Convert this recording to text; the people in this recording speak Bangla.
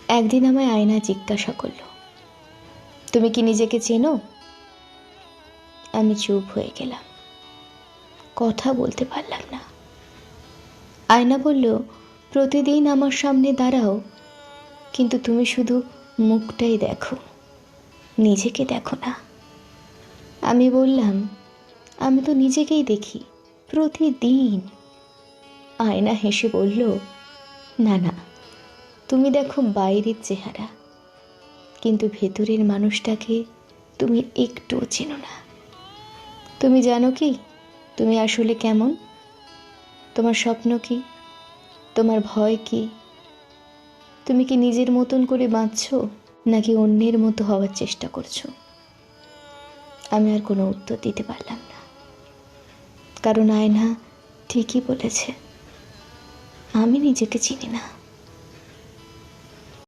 একদিন আমায় আয়না জিজ্ঞাসা করল, তুমি কি নিজেকে চেনো? আমি চুপ হয়ে গেলাম, কথা বলতে পারলাম না। আয়না বলল, প্রতিদিন আমার সামনে দাঁড়াও, কিন্তু তুমি শুধু মুখটাই দেখো, নিজেকে দেখো না। আমি বললাম, আমি তো নিজেকেই দেখি প্রতিদিন। আয়না হেসে বলল, না না, তুমি দেখো বাইরের চেহারা, কিন্তু ভেতরের মানুষটাকে তুমি একটুও চেনো না। তুমি জানো কি তুমি আসলে কেমন? তোমার স্বপ্ন কি? তোমার ভয় কি? তুমি কি নিজের মতন করে বাঁচছো, নাকি অন্যের মতো হওয়ার চেষ্টা করছো? আমি আর কোনো উত্তর দিতে পারলাম না, কারণ আয়না ঠিকই বলেছে, আমি নিজেকে চিনি না।